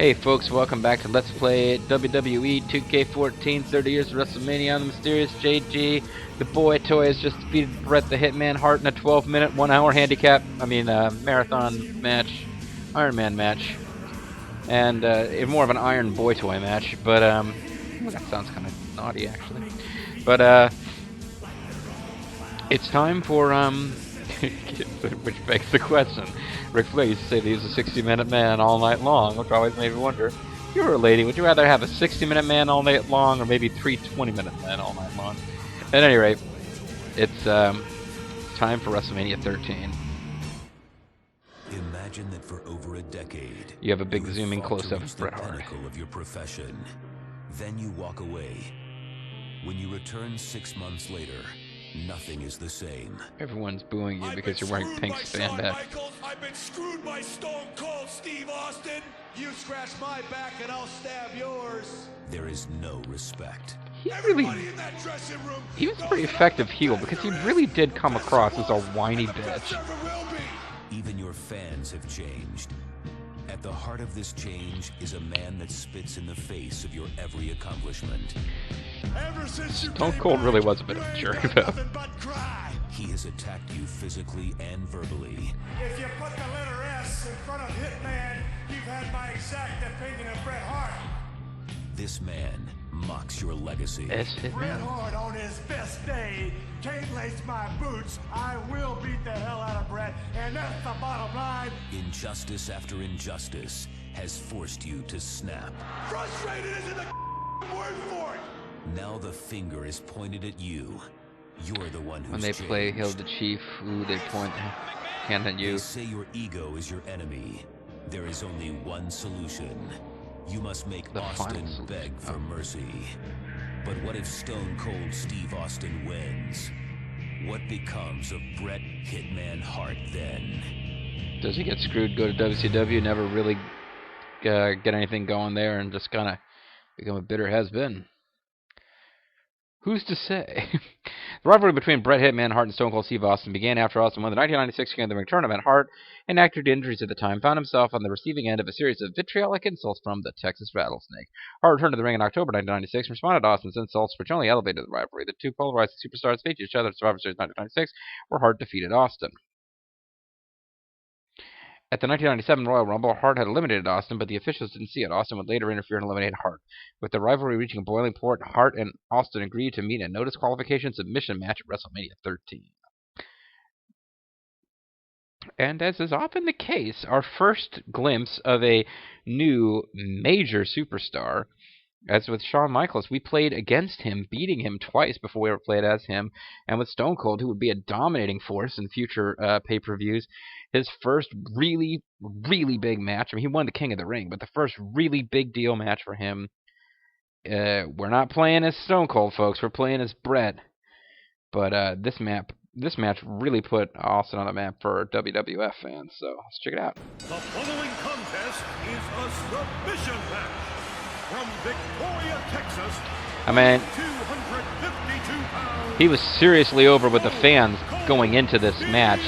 Hey folks, welcome back to Let's Play WWE 2K14 30 Years of Wrestlemania. I'm the mysterious JG. The boy toy has just defeated Bret the Hitman Hart in a 12-minute, 1-hour marathon match, Iron Man match, and more of an Iron Boy toy match. But that sounds kind of naughty actually. But it's time for which begs the question. Ric Flair used to say that he was a 60-minute man all night long, which always made me wonder, if you were a lady, would you rather have a 60-minute man all night long or maybe 3 20-minute men all night long? At any rate, it's time for Wrestlemania 13. Imagine that for over a decade, you have a big zooming close-up of Bret Hart. Of your profession. Then you walk away. When you return 6 months later, nothing is the same. Everyone's booing you because you're wearing pink spandex. I've been screwed by Stone Cold Steve Austin. You scratch my back and I'll stab yours. There is no respect. He was a pretty effective heel because he really did come across as a whiny bitch. Even your fans have changed. At the heart of this change is a man that spits in the face of your every accomplishment. Stone Cold really was a bit of a jerk, though. He has attacked you physically and verbally. If you put the letter S in front of Hitman, you've had my exact opinion of Bret Hart. This man mocks your legacy. Bret Hart on his best day can't lace my boots. I will beat the hell out of Bret, and that's the bottom line. Injustice after injustice has forced you to snap. Frustrated isn't the word for it. Now the finger is pointed at you. You're the one who's when they play Hail the Chief, they point hand at you. They say your ego is your enemy. There is only one solution. You must make Austin beg for mercy. But what if Stone Cold Steve Austin wins? What becomes of Bret Hitman Hart then? Does he get screwed, go to WCW, never really get anything going there, and just kind of become a bitter has-been? Who's to say? The rivalry between Bret Hitman Hart and Stone Cold Steve Austin began after Austin won the 1996 King of the Ring tournament. Hart, enacted injuries at the time, found himself on the receiving end of a series of vitriolic insults from the Texas Rattlesnake. Hart returned to the ring in October 1996 and responded to Austin's insults, which only elevated the rivalry. The two polarized superstars faced each other at Survivor Series 1996, where Hart defeated Austin. At the 1997 Royal Rumble, Hart had eliminated Austin, but the officials didn't see it. Austin would later interfere and eliminate Hart. With the rivalry reaching a boiling point, Hart and Austin agreed to meet in a no disqualification submission match at WrestleMania 13. And as is often the case, our first glimpse of a new major superstar, as with Shawn Michaels, we played against him, beating him twice before we ever played as him, and with Stone Cold, who would be a dominating force in future pay-per-views, his first really, really big match. I mean, he won the King of the Ring, but the first really big deal match for him. We're not playing as Stone Cold, folks. We're playing as Bret. But this match really put Austin on the map for WWF fans. So let's check it out. The following contest is a submission match from Victoria, Texas. I mean, 252 pounds. He was seriously over with the fans going into this match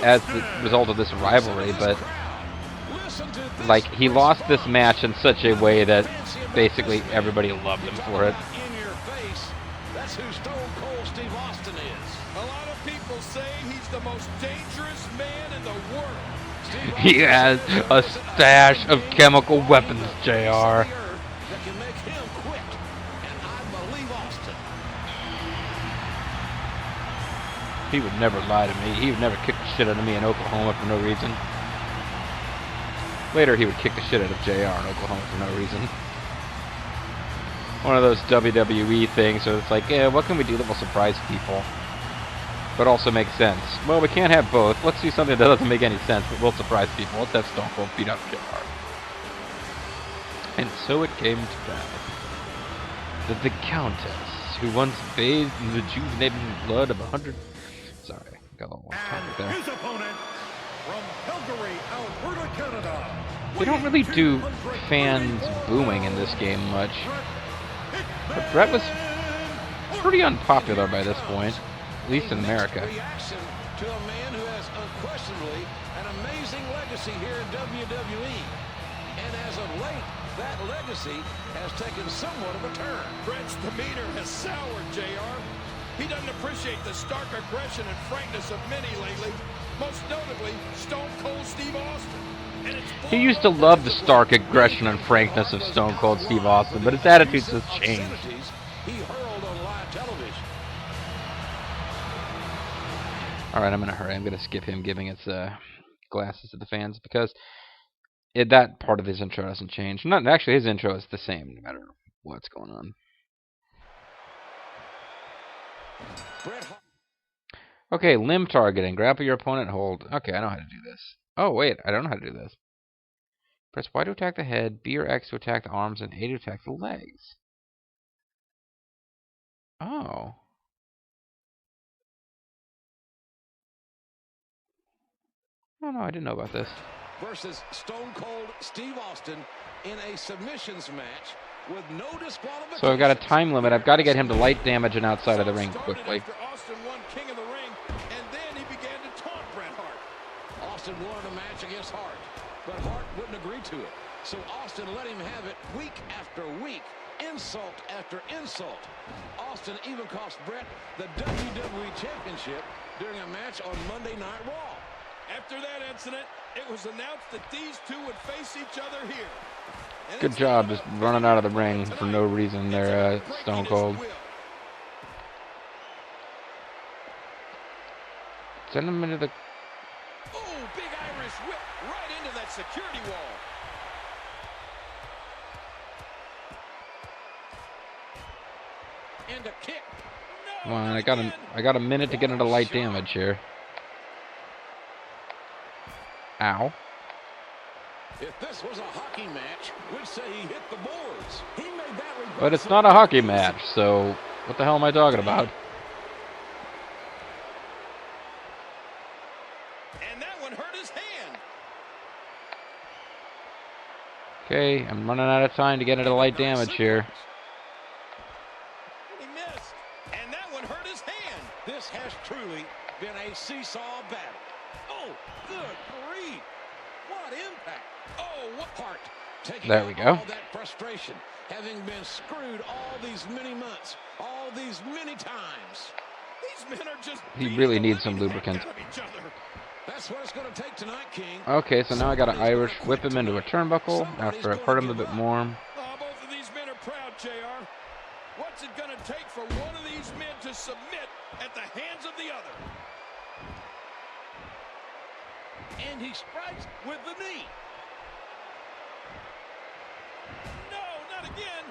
as the result of this rivalry, but like he lost this match in such a way that basically everybody loved him for it. In your face, that's who Stone Cold Steve Austin is. A lot of people say he's the most dangerous man in the world. He has a stash of chemical weapons, JR. That can make him quit, and I believe Austin. He would never lie to me. He would never kick the shit out of me in Oklahoma for no reason. Later, he would kick the shit out of JR in Oklahoma for no reason. One of those WWE things where it's like, yeah, what can we do that will surprise people, but also make sense? Well, we can't have both. Let's do something that doesn't make any sense, but will surprise people. Let's have Stone Cold beat up JR. And so it came to that. That the Countess, who once bathed in the rejuvenating blood of 100... Sorry, got a little time there. His opponent from Calgary, Alberta, Canada. They don't really do fans booing in this game much. But Bret was pretty unpopular by this point, at least in America. Reaction to a man who has unquestionably an amazing legacy here in WWE. And as of late, that legacy has taken somewhat of a turn. Bret's demeanor has soured, JR. He doesn't appreciate the stark aggression and frankness of many lately, most notably Stone Cold Steve Austin. He used to love the stark aggression and frankness of Stone Cold Steve Austin, but his attitudes have changed. He hurled on live television. Alright, I'm in a hurry. I'm going to skip him giving his glasses to the fans because that part of his intro doesn't change. Actually, his intro is the same no matter what's going on. Okay, limb targeting. Grapple your opponent, hold. Okay, I know how to do this. Oh, wait, I don't know how to do this. Press Y to attack the head, B or X to attack the arms, and A to attack the legs. Oh. Oh, no, I didn't know about this. Versus Stone Cold Steve Austin in a submissions match with no disqualification. So I've got a time limit. I've got to get him to light damage and outside of the ring quickly. Austin won King of the Ring, and then he began to taunt Bret Hart. Austin won a match against Hart, but Hart wouldn't agree to it. So Austin let him have it week after week, insult after insult. Austin even cost Bret the WWE Championship during a match on Monday Night Raw. After that incident, it was announced that these two would face each other here. Good job just running out of the ring for no reason there, Stone Cold. Send him into the... Oh, big Irish whip right into that security wall. And a kick. Come on, I got a minute to get into light damage here. Ow. If this was a hockey match, we'd say he hit the boards. He made that. But it's not a hockey match, so what the hell am I talking about? And that one hurt his hand. Okay, I'm running out of time to get into light damage here. He missed. And that one hurt his hand. This has truly been a seesaw battle. Oh, good grief. What impact. Oh, what part. There we go. All that frustration, having been screwed all these many months, all these many times. These men are just... He really needs some lubricant. That's what it's going to take tonight, King. Okay, so now I got to Irish whip him into a turnbuckle after I've hurt him a bit more. Both of these men are proud, JR. What's it going to take for one of these men to submit at the hands of the other? And he strikes with the knee. No, not again.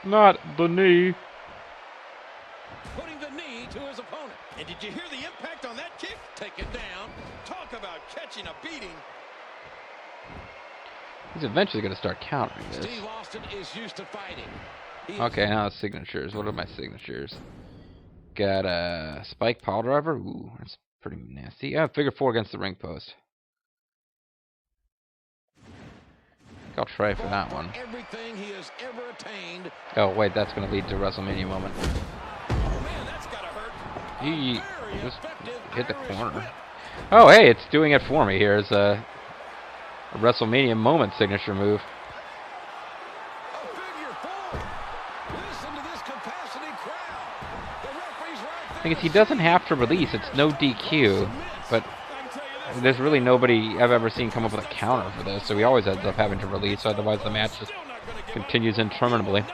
Not the knee. Putting the knee to his opponent. And did you hear the impact on that kick? Take it down. Talk about catching a beating. He's eventually going to start countering this. Steve Austin is used to fighting. Okay, now the signatures. What are my signatures? Got a spike pile driver. Ooh, that's pretty nasty. Figure 4 against the ring post. I'll try for that one. Everything he has ever attained. Oh wait, that's going to lead to a WrestleMania moment. Oh man, that's gotta hurt. He just hit the corner. Oh hey, it's doing it for me. Here's a WrestleMania moment signature move. A figure 4. Listen to this capacity crowd. The referee's right there. I guess he doesn't have to release. It's no DQ, but there's really nobody I've ever seen come up with a counter for this, so he always ends up having to release, otherwise the match just continues interminably. Back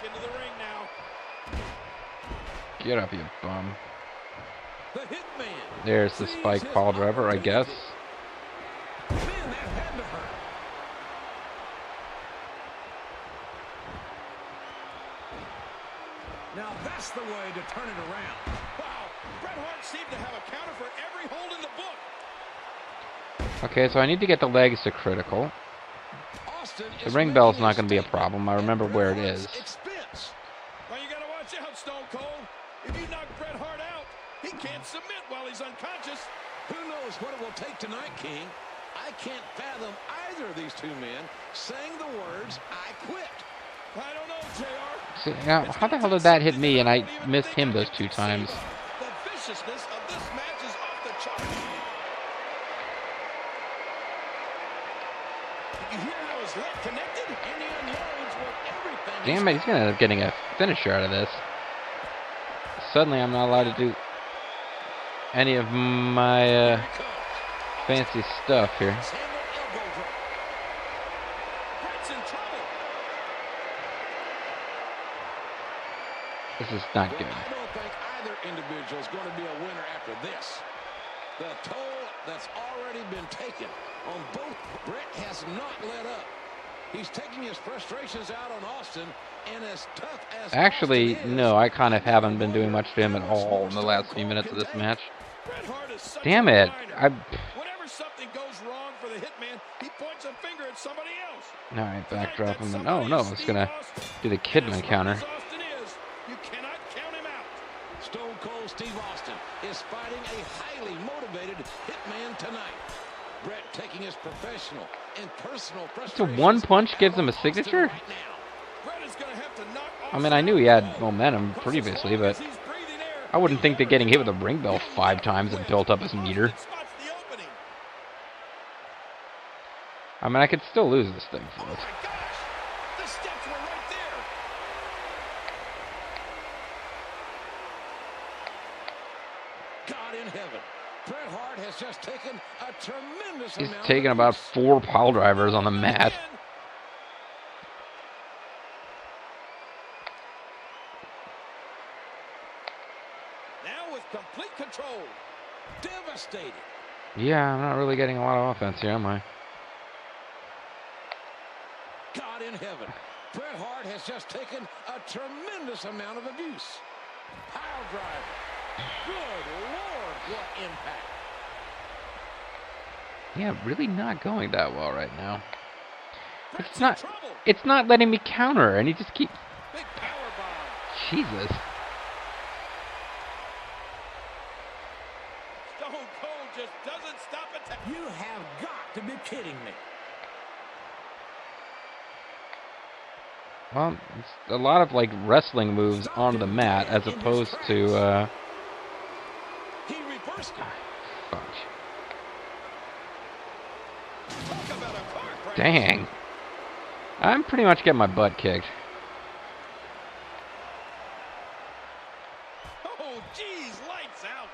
into the ring now. Get up, you bum. The Hitman. There's the spike pile driver, I guess. Man, that had to hurt. Now that's the way to turn it around. Wow, Bret Hart seemed to have a counter for every hold in the book. Okay, so I need to get the legs to critical. The ring bell's not going to be a problem. I remember where it is. Well, you got to watch out, Stone Cold. If you knock Bret Hart out, he can't submit while he's unconscious. Who knows what it will take tonight, King? I can't fathom either of these two men saying the words, I quit. I don't know, JR. See, now, how the hell did that hit me and I missed him those 2 times? The viciousness of this match is off the charts. You hear how his leg connected? And he unloads with everything. Damn it, he's going to end up getting a finisher out of this. Suddenly I'm not allowed to do any of my fancy stuff here. This is not good. I don't think either individual is going to be a winner after this. The toll that's already been taken on both. Bret has not let up. He's taking his frustrations out on Austin, and as tough as actually, Austin is, no, I kind of haven't been doing much to him at all in the last few minutes of this match. Damn it. Whenever something goes wrong for the Hitman, he points a finger at somebody else. Alright, backdrop him. Oh, no, it's going to do the Kidman counter. You cannot count him out. Stone Cold Steve Austin is fighting a highly motivated Hitman tonight. Bret taking his professional and personal frustrations. So one punch gives him a signature? I mean, I knew he had momentum previously, but I wouldn't think that getting hit with a ring bell 5 times had built up his meter. I mean, I could still lose this thing for it. Bret Hart has just taken a tremendous He's amount taken about 4 pile drivers on the mat. Now with complete control. Devastated. Yeah, I'm not really getting a lot of offense here, am I? God in heaven. Bret Hart has just taken a tremendous amount of abuse. Pile driver. Good Lord, what impact. Yeah, really not going that well right now. It's not letting me counter, and he just keeps... Big power bomb. Jesus. Stone Cold just doesn't stop attacking. You have got to be kidding me. Well, it's a lot of, like, wrestling moves onto the mat, as opposed to, He reversed it. Fuck. Talk about a car crash. Dang. I'm pretty much getting my butt kicked. Oh, geez, lights out.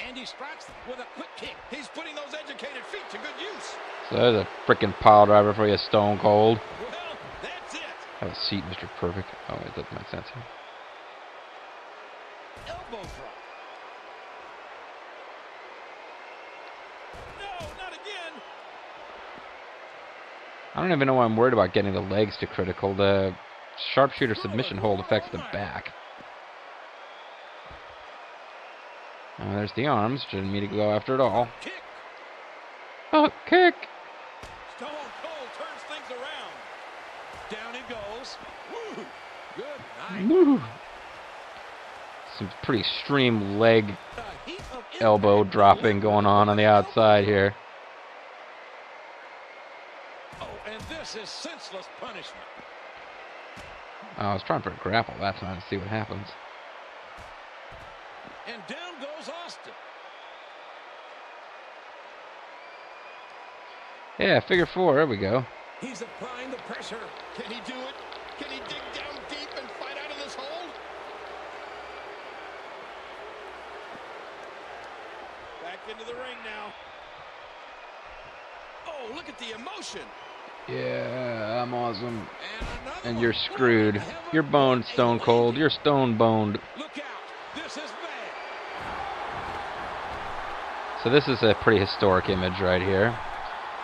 And he strikes with a quick kick. He's putting those educated feet to good use. So there's a freaking pile driver for you, Stone Cold. Well, that's it. Have a seat, Mr. Perfect. Oh, it doesn't make sense here. Elbow drop. No, not again. I don't even know why I'm worried about getting the legs to critical. The sharpshooter submission hold affects the back. There's the arms. Didn't mean to go after it all. Kick. Oh, kick! Stone Cold turns things around. Down he goes. Woo! Good night. Woo. Some pretty extreme leg elbow dropping going on the outside here. Oh, and this is senseless punishment. I was trying for a grapple that time to see what happens. And down goes Austin. Yeah, figure 4. There we go. He's applying the pressure. Can he do it? Can he dig down deep and fight out of this hole? Back into the ring now. Oh, look at the emotion. Yeah, I'm awesome. And one. you're screwed. You're boned, Stone Cold. You're stone boned. Look out. This is bad. So this is a pretty historic image right here.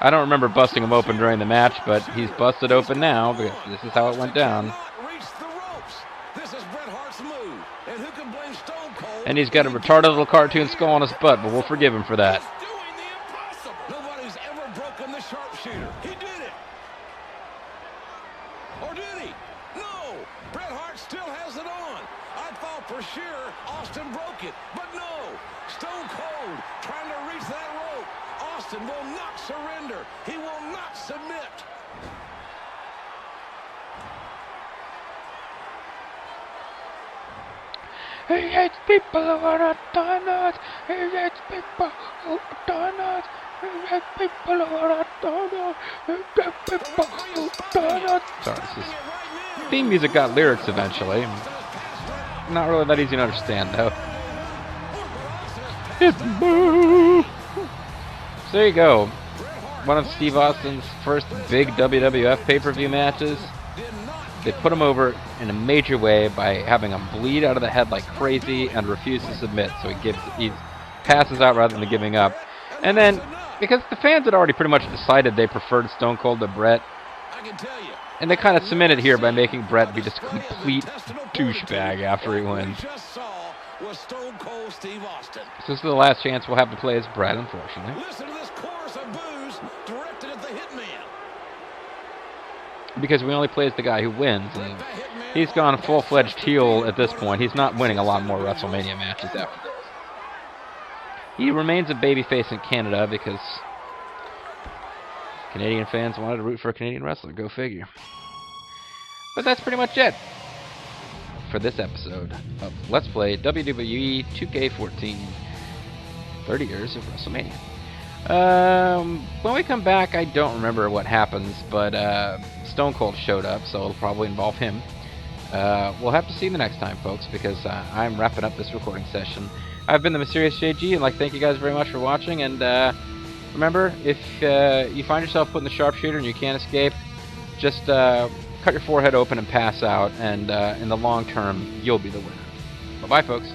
I don't remember busting him open during the match, but he's busted open now because this is how it went down. And he's got a retarded little cartoon skull on his butt, but we'll forgive him for that. Nobody's ever broken the sharpshooter. He did it. Or did he? No. Bret Hart still has it on. I thought for sure Austin broke it, but no. Stone Cold trying to reach that rope. Austin will not surrender. He will not submit. He hates people who are not done. He hates people who done us. People who are done us. People who done us. Sorry, this is theme music got lyrics eventually. Not really that easy to understand though. It's boo. So there you go. One of Steve Austin's first big WWF pay-per-view matches. They put him over in a major way by having him bleed out of the head like crazy and refuse to submit. So he passes out rather than giving up. And then, because the fans had already pretty much decided they preferred Stone Cold to Bret, and they kind of cemented here by making Bret be just a complete douchebag after he wins. So this is the last chance we'll have to play as Bret, unfortunately. Listen to this chorus of boos directed at the Hitman. Because we only play as the guy who wins, and he's gone full-fledged heel at this point. He's not winning a lot more WrestleMania matches after this. He remains a babyface in Canada because Canadian fans wanted to root for a Canadian wrestler. Go figure. But that's pretty much it for this episode of Let's Play WWE 2K14 30 years of WrestleMania. When we come back, I don't remember what happens, but Stone Cold showed up, so it'll probably involve him. We'll have to see the next time, folks, because I'm wrapping up this recording session. I've been the Mysterious JG, and thank you guys very much for watching, and remember, if you find yourself put in the sharpshooter and you can't escape, just cut your forehead open and pass out, and in the long term, you'll be the winner. Bye-bye, folks.